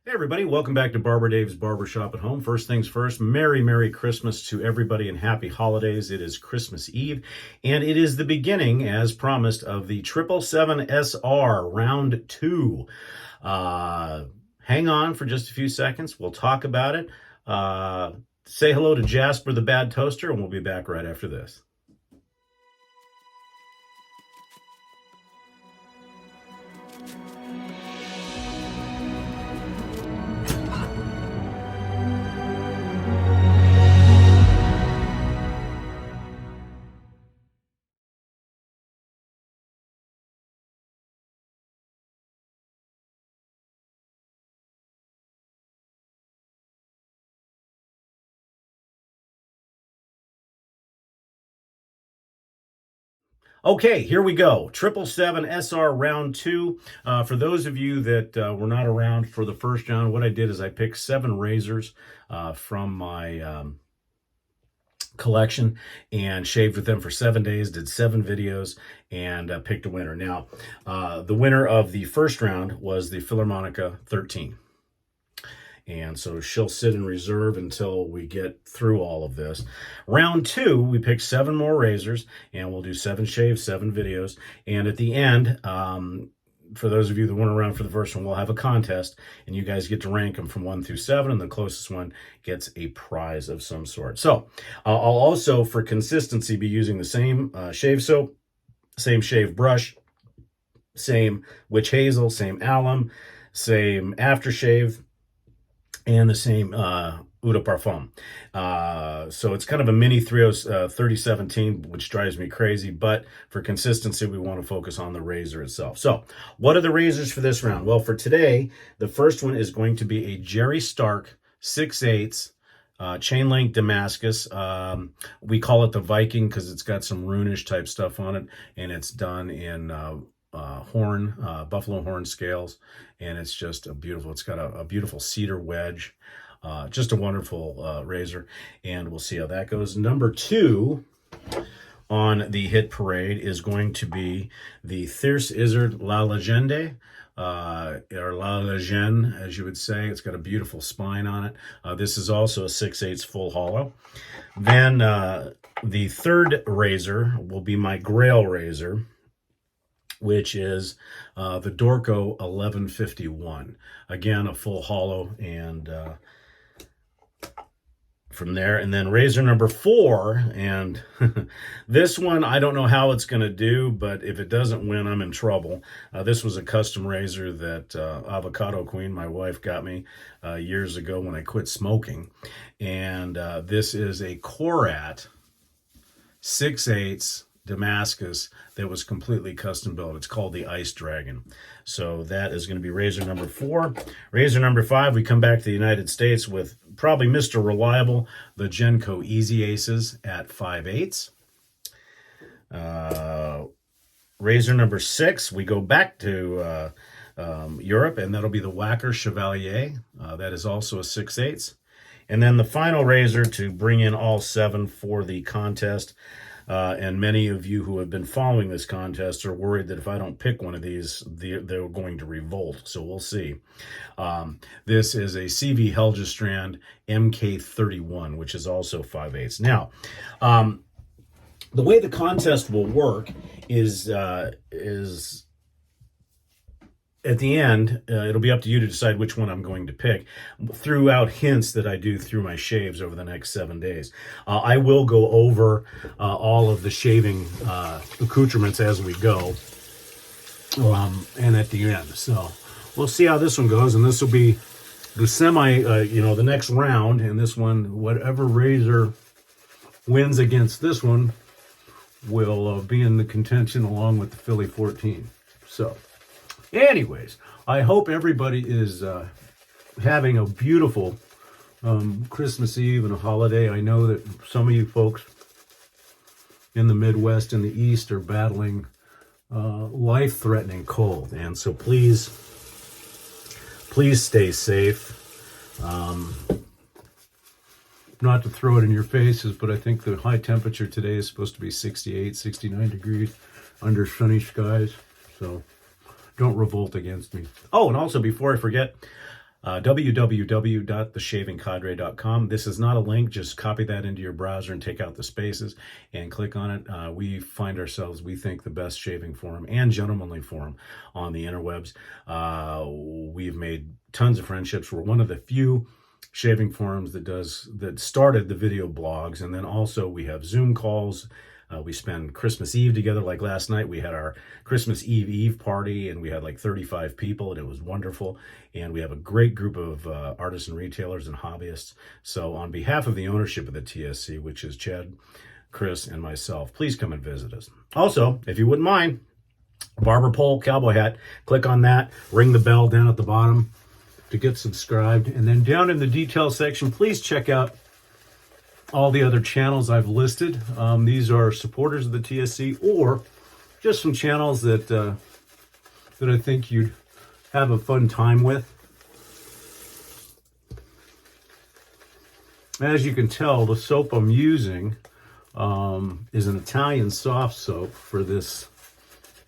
Hey everybody, welcome back to Barber Dave's Barbershop at Home. First things first, Merry Christmas to everybody and happy holidays. It is Christmas Eve, and it is the beginning, as promised, of the 777SR Round 2. Hang on for just a few seconds. We'll talk about it. Say hello to Jasper the Bad Toaster, and we'll be back right after this. Okay, here we go. 777SR Round 2. For those of you that were not around for the first round, what I did is I picked 7 razors from my collection and shaved with them for 7 days, did 7 videos, and picked a winner. Now, the winner of the first round was the Philharmonica 13. And so she'll sit in reserve until we get through all of this. Round 2, we picked 7 more razors, and we'll do 7 shaves, 7 videos. And at the end, for those of you that weren't around for the first one, we'll have a contest, and you guys get to rank them from 1 through 7, and the closest one gets a prize of some sort. So I'll also, for consistency, be using the same shave soap, same shave brush, same witch hazel, same alum, same aftershave, and the same Eau de Parfum. So it's kind of a mini 3017, which drives me crazy, but for consistency, we want to focus on the razor itself. So what are the razors for this round? Well, for today, the first one is going to be a Jerry Stark 6/8 chain link Damascus. We call it the Viking because it's got some runish type stuff on it, and it's done in buffalo horn scales, and it's just it's got a beautiful cedar wedge. Just a wonderful razor, and we'll see how that goes. Number 2 on the hit parade is going to be the Thierce Izzard La Legende, or La Legende, as you would say. It's got a beautiful spine on it. This is also a 6/8 full hollow. Then the third razor will be my Grail razor, which is the Dorco 1151. Again, a full hollow, and from there. And then razor number 4, and this one, I don't know how it's going to do, but if it doesn't win, I'm in trouble. This was a custom razor that Avocado Queen, my wife, got me years ago when I quit smoking. And this is a Korat 6/8 Damascus that was completely custom built. It's called the Ice Dragon. So that is going to be razor number 4. Razor number 5, we come back to the United States with probably Mr. Reliable, the Genco Easy Aces at 5/8. Razor number 6, we go back to Europe, and that'll be the Wacker Chevalier. That is also a 6/8. And then the final razor to bring in all 7 for the contest. And many of you who have been following this contest are worried that if I don't pick one of these, they're going to revolt. So we'll see. This is a CV Helgestrand MK31, which is also 5/8. Now, the way the contest will work is at the end, it'll be up to you to decide which one I'm going to pick throughout hints that I do through my shaves over the next 7 days. I will go over all of the shaving accoutrements as we go, and at the end. So we'll see how this one goes, and this will be the the next round. And this one, whatever razor wins against this one, will be in the contention along with the Philly 14. So anyways, I hope everybody is having a beautiful Christmas Eve and a holiday. I know that some of you folks in the Midwest and the East are battling life-threatening cold, and so please stay safe. Not to throw it in your faces, but I think the high temperature today is supposed to be 68, 69 degrees under sunny skies, so don't revolt against me. Oh, and also, before I forget, www.theshavingcadre.com. This is not a link. Just copy that into your browser and take out the spaces and click on it. We find ourselves, we think, the best shaving forum and gentlemanly forum on the interwebs. We've made tons of friendships. We're one of the few shaving forums that started the video blogs, and then also we have Zoom calls. We spend Christmas Eve together. Like last night, we had our Christmas Eve party, and we had like 35 people, and it was wonderful. And we have a great group of artists and retailers and hobbyists. So on behalf of the ownership of the TSC, which is Chad, Chris, and myself, please come and visit us. Also, if you wouldn't mind, barber pole, cowboy hat, click on that, ring the bell down at the bottom to get subscribed. And then down in the detail section, please check out all the other channels I've listed. These are supporters of the TSC, or just some channels that I think you'd have a fun time with. As you can tell, the soap I'm using is an Italian soft soap for this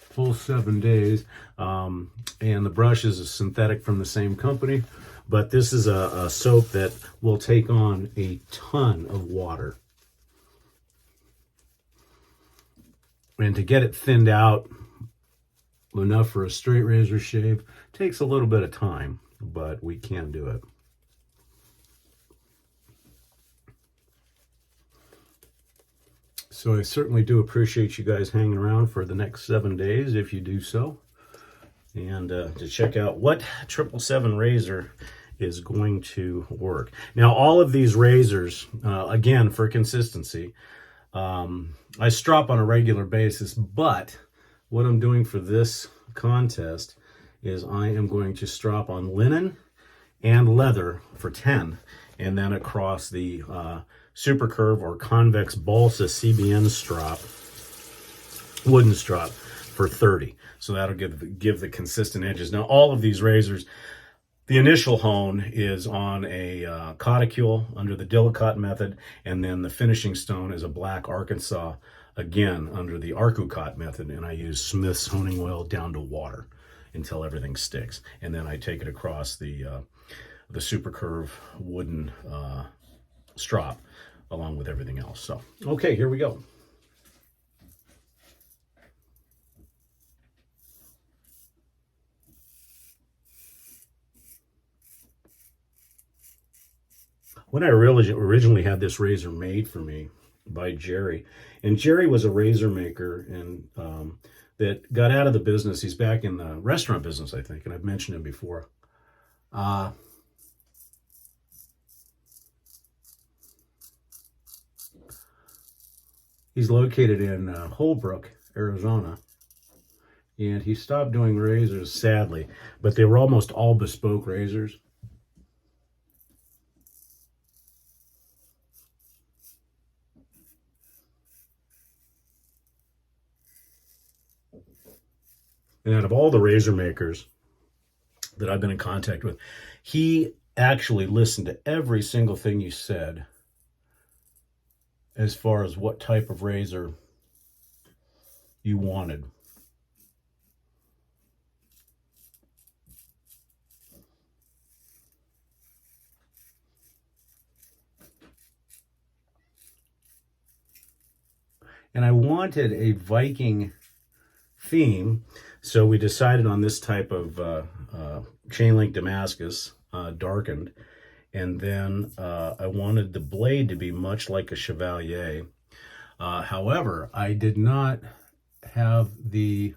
full 7 days, and the brush is a synthetic from the same company. But this is a soap that will take on a ton of water. And to get it thinned out enough for a straight razor shave takes a little bit of time, but we can do it. So I certainly do appreciate you guys hanging around for the next 7 days if you do so. And to check out what 777 razor is going to work. Now, all of these razors, again, for consistency, I strop on a regular basis, but what I'm doing for this contest is I am going to strop on linen and leather for 10, and then across the Super Curve or Convex Balsa CBN strop, wooden strop, for 30. So that'll give the consistent edges. Now, all of these razors, the initial hone is on a cauticule under the Dillicott method, and then the finishing stone is a black Arkansas, again, under the Arcucott method, and I use Smith's honing oil down to water until everything sticks. And then I take it across the Super Curve wooden strop along with everything else. So, okay, here we go. When I originally had this razor made for me by Jerry, and Jerry was a razor maker and that got out of the business. He's back in the restaurant business, I think, and I've mentioned him before. He's located in Holbrook, Arizona, and he stopped doing razors, sadly, but they were almost all bespoke razors. And out of all the razor makers that I've been in contact with, he actually listened to every single thing you said as far as what type of razor you wanted. And I wanted a Viking theme, so we decided on this type of chain link Damascus, darkened, and then I wanted the blade to be much like a Chevalier. However, I did not have the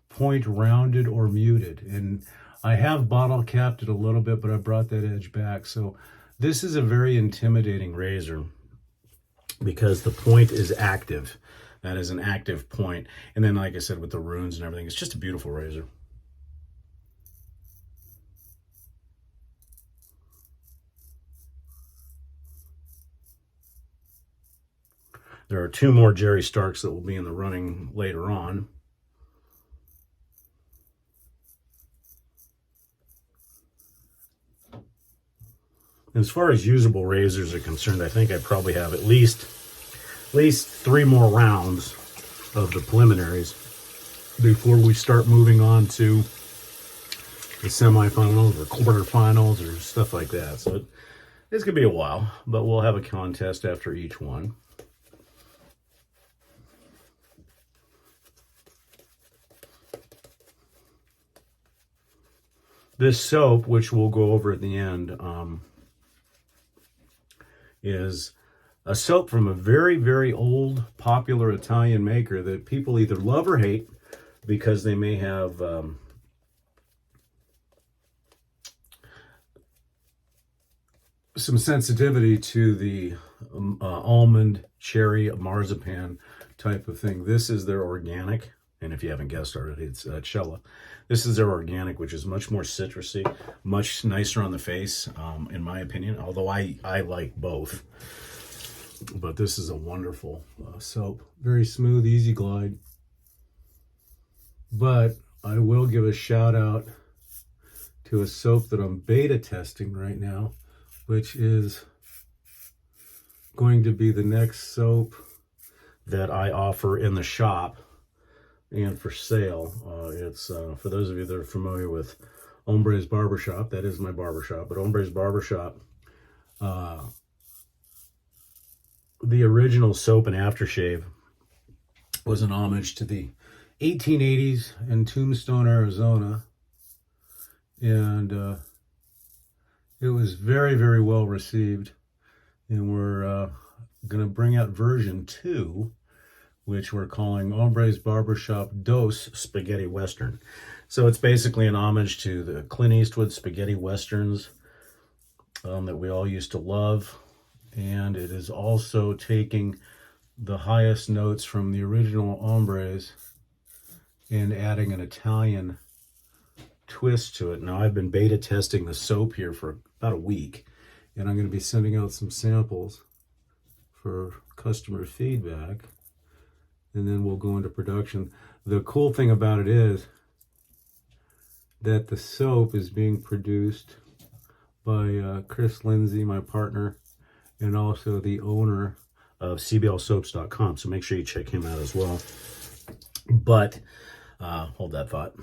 point rounded or muted, and I have bottle capped it a little bit, but I brought that edge back. So this is a very intimidating razor because the point is active. That is an active point. And then, like I said, with the runes and everything, it's just a beautiful razor. There are 2 more Jerry Starks that will be in the running later on. As far as usable razors are concerned, I think I probably have at least 3 more rounds of the preliminaries before we start moving on to the semifinals or quarterfinals or stuff like that. So it's going to be a while, but we'll have a contest after each one. This soap, which we'll go over at the end, is a soap from a very, very old, popular Italian maker that people either love or hate because they may have some sensitivity to the almond, cherry, marzipan type of thing. This is their organic, and if you haven't guessed already, it's Cella. This is their organic, which is much more citrusy, much nicer on the face, in my opinion, although I like both. But this is a wonderful soap. Very smooth, easy glide. But I will give a shout out to a soap that I'm beta testing right now, which is going to be the next soap that I offer in the shop and for sale. It's for those of you that are familiar with Hombre's Barbershop, that is my barbershop, but Hombre's Barbershop, the original soap and aftershave was an homage to the 1880s in Tombstone, Arizona, and it was very, very well received, and we're going to bring out version 2, which we're calling Hombre's Barbershop Dos Spaghetti Western. So it's basically an homage to the Clint Eastwood spaghetti westerns that we all used to love, and it is also taking the highest notes from the original Hombres and adding an Italian twist to it. Now, I've been beta testing the soap here for about a week, and I'm going to be sending out some samples for customer feedback, and then we'll go into production. The cool thing about it is that the soap is being produced by Chris Lindsay, my partner, and also the owner of cblsoaps.com. So make sure you check him out as well. But hold that thought.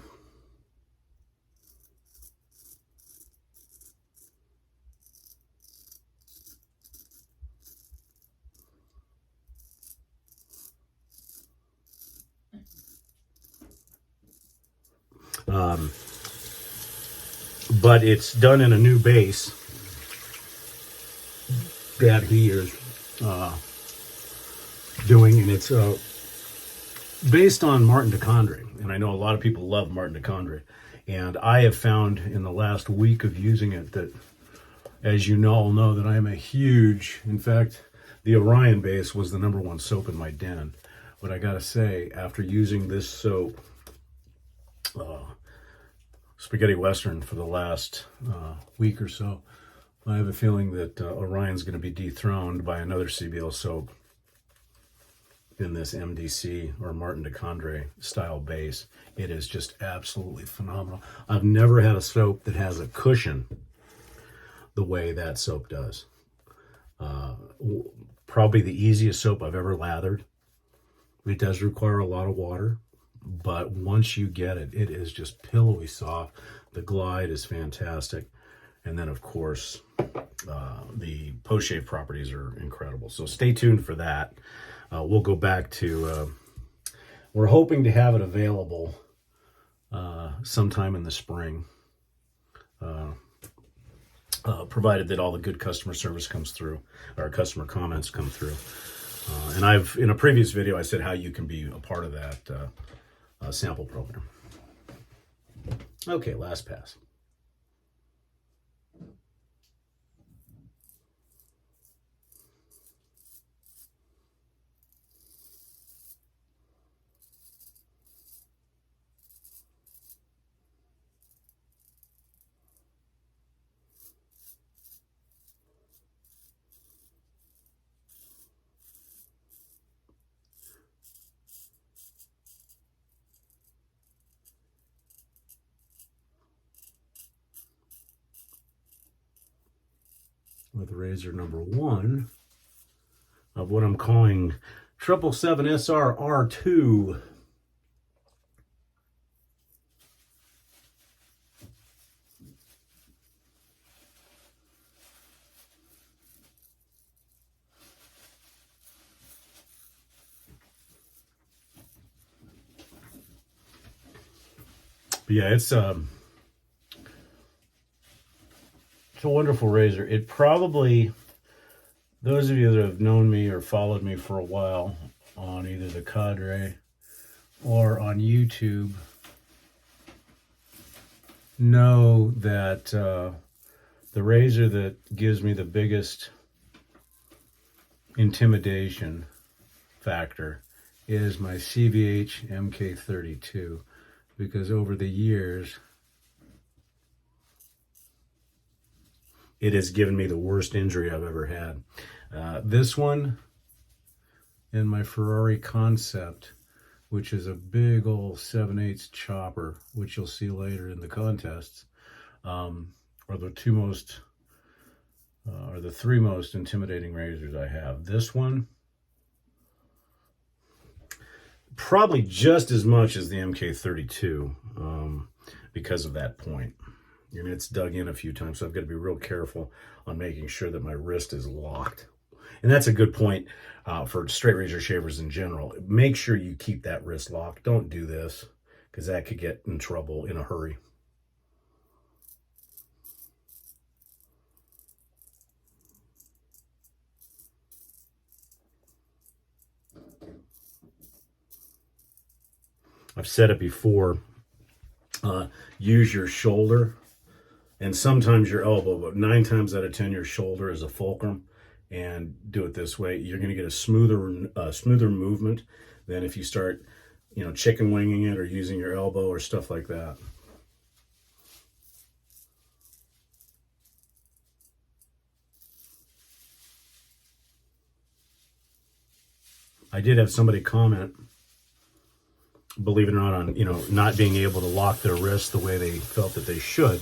But it's done in a new base that he is doing, and it's based on Martin de Condre. And I know a lot of people love Martin de Condre, and I have found in the last week of using it that, as you all know, that I am a huge, in fact, the Orion base was the #1 soap in my den. But I gotta say, after using this soap, Spaghetti Western, for the last week or so, I have a feeling that Orion's going to be dethroned by another CBL soap in this MDC or Martin de Condre style base. It is just absolutely phenomenal. I've never had a soap that has a cushion the way that soap does. Probably the easiest soap I've ever lathered. It does require a lot of water, but once you get it, it is just pillowy soft. The glide is fantastic. And then, of course, the post-shave properties are incredible. So stay tuned for that. We'll go back to, we're hoping to have it available sometime in the spring, provided that all the good customer service comes through, or customer comments come through. And in a previous video, I said how you can be a part of that sample program. Okay, last pass. With razor #1 of what I'm calling 777SR R2. But yeah, it's a wonderful razor. It probably, those of you that have known me or followed me for a while on either the Cadre or on YouTube know that the razor that gives me the biggest intimidation factor is my CVH MK32, because over the years it has given me the worst injury I've ever had. This one and my Ferrari Concept, which is a big old 7/8 chopper, which you'll see later in the contests, are the three most intimidating razors I have. This one, probably just as much as the MK32, because of that point. And it's dug in a few times, so I've got to be real careful on making sure that my wrist is locked. And that's a good point for straight razor shavers in general. Make sure you keep that wrist locked. Don't do this, because that could get in trouble in a hurry. I've said it before, use your shoulder and sometimes your elbow, but 9 times out of 10 your shoulder is a fulcrum, and do it this way. You're going to get a smoother movement than if you start, chicken winging it or using your elbow or stuff like that. I did have somebody comment, believe it or not, on not being able to lock their wrists the way they felt that they should.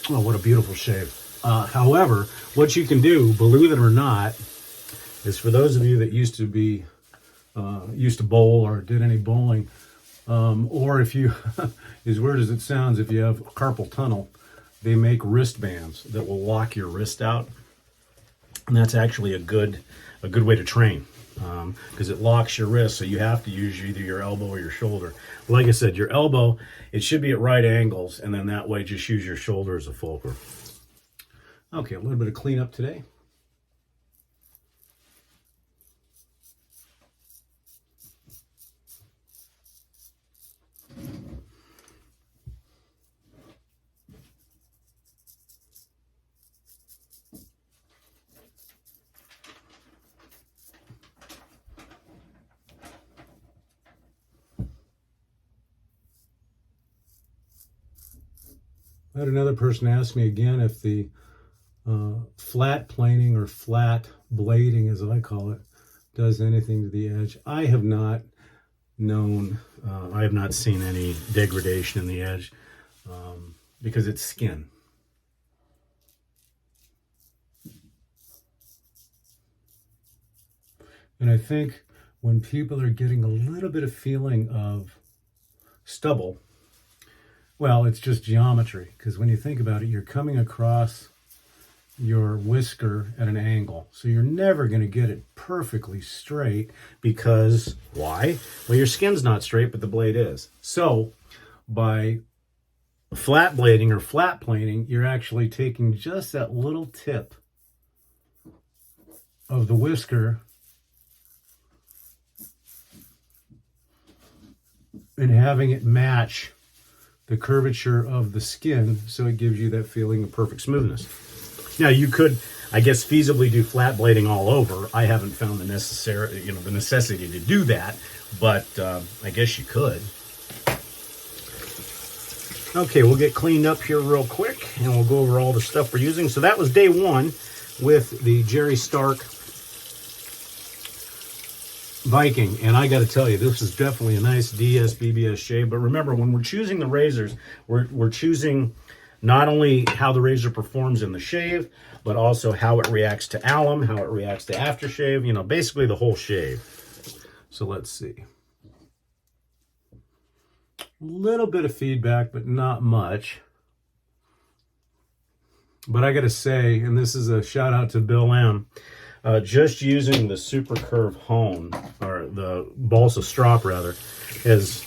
Oh, what a beautiful shave. However, what you can do, believe it or not, is for those of you that used to bowl or did any bowling, or if you, as weird as it sounds, if you have carpal tunnel, they make wristbands that will lock your wrist out, and that's actually a good way to train, because it locks your wrist, so you have to use either your elbow or your shoulder. Like I said, your elbow, it should be at right angles, and then that way just use your shoulder as a fulcrum. Okay, a little bit of cleanup today. I had another person ask me again if the flat planing or flat blading, as I call it, does anything to the edge. I have not known, I have not seen any degradation in the edge, because it's skin. And I think when people are getting a little bit of feeling of stubble, well, it's just geometry, because when you think about it, you're coming across your whisker at an angle. So you're never going to get it perfectly straight, because why? Well, your skin's not straight, but the blade is. So by flat blading or flat planing, you're actually taking just that little tip of the whisker and having it match the curvature of the skin, so it gives you that feeling of perfect smoothness. Now, you could, I guess, feasibly do flat blading all over. I haven't found the necessity to do that, but I guess you could. Okay, we'll get cleaned up here real quick, and we'll go over all the stuff we're using. So that was day 1 with the Jerry Stark Viking, and I got to tell you, this is definitely a nice DS BBS shave. But remember, when we're choosing the razors, we're choosing not only how the razor performs in the shave, but also how it reacts to alum, how it reacts to aftershave, basically the whole shave. So let's see. A little bit of feedback, but not much. But I got to say, and this is a shout out to Bill M., just using the Super Curve Hone, or the Balsa Strop rather, has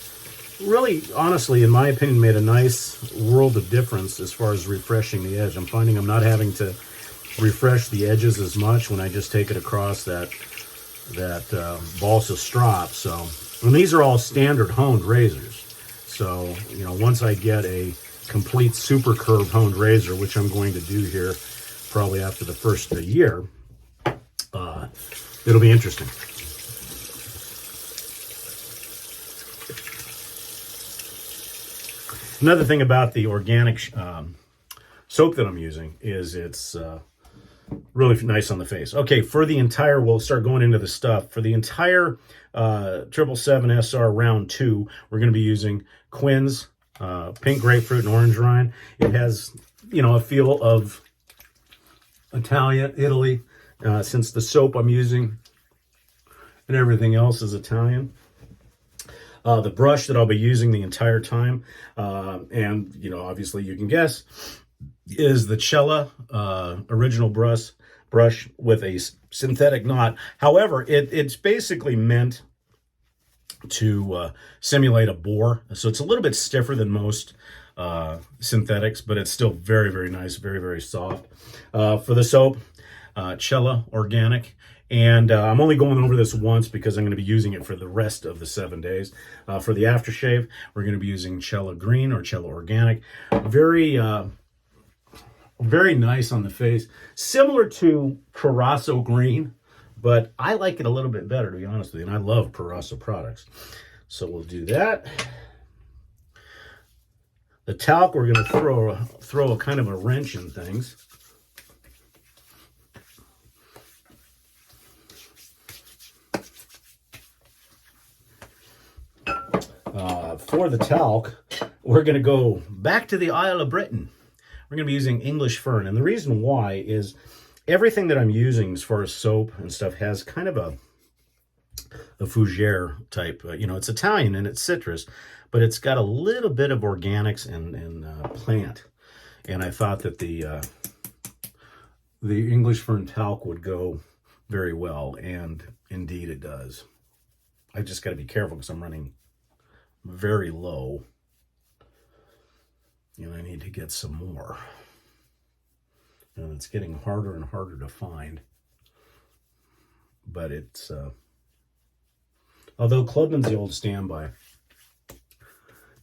really, honestly, in my opinion, made a nice world of difference as far as refreshing the edge. I'm finding I'm not having to refresh the edges as much when I just take it across that balsa strop. So, and these are all standard honed razors. So, you know, once I get a complete super curved honed razor, which I'm going to do here probably after the first year, it'll be interesting. Another thing about the organic soap that I'm using is it's really nice on the face. Okay, for the entire, we'll start going into the stuff. For the entire 777 SR round 2, we're going to be using Quinn's pink grapefruit and orange rind. It has, you know, a feel of Italian, Italy, since the soap I'm using and everything else is Italian. The brush that I'll be using the entire time, and, you know, obviously you can guess, is the Cella original brush with a synthetic knot. However, it's basically meant to simulate a bore. So it's a little bit stiffer than most synthetics, but it's still very, very nice, very, very soft. For the soap, Cella Organic. And I'm only going over this once because I'm going to be using it for the rest of the 7 days. For the aftershave, we're going to be using Cella Green or Cella Organic. Very, very nice on the face. Similar to Carasso Green, but I like it a little bit better, to be honest with you. And I love Carasso products. So we'll do that. The talc, we're going to throw a kind of a wrench in things. For the talc, we're going to go back to the Isle of Britain. We're going to be using English fern. And the reason why is everything that I'm using as far as soap and stuff has kind of a fougere type. You know, it's Italian and it's citrus, but it's got a little bit of organics and plant. And I thought that the English fern talc would go very well. And indeed it does. I just got to be careful because I'm running very low, and I need to get some more, and it's getting harder and harder to find. But it's although Clubman's the old standby,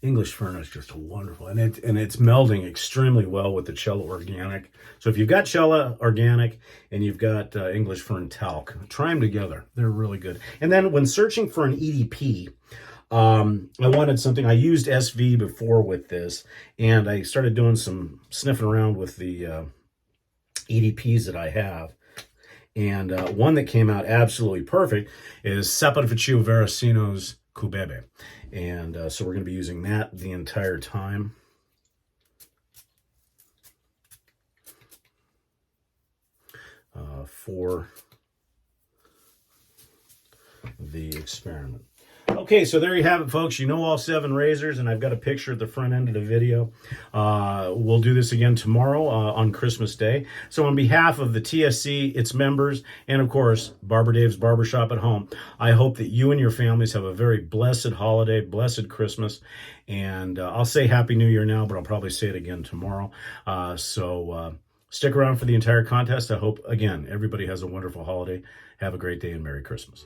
English fern is just wonderful, and it's melding extremely well with the Cella Organic. So if you've got Cella Organic and you've got English fern talc, try them together. They're really good. And then when searching for an EDP, I wanted something. I used SV before with this, and I started doing some sniffing around with the EDPs that I have. And one that came out absolutely perfect is Saponificio Veracino's Cubebe. And so we're going to be using that the entire time. For the experiment. Okay, so there you have it, folks. You know all 7 razors, and I've got a picture at the front end of the video. We'll do this again tomorrow on Christmas Day. So on behalf of the TSC, its members, and of course, Barber Dave's Barbershop at Home, I hope that you and your families have a very blessed holiday, blessed Christmas. And I'll say Happy New Year now, but I'll probably say it again tomorrow. Stick around for the entire contest. I hope, again, everybody has a wonderful holiday. Have a great day and Merry Christmas.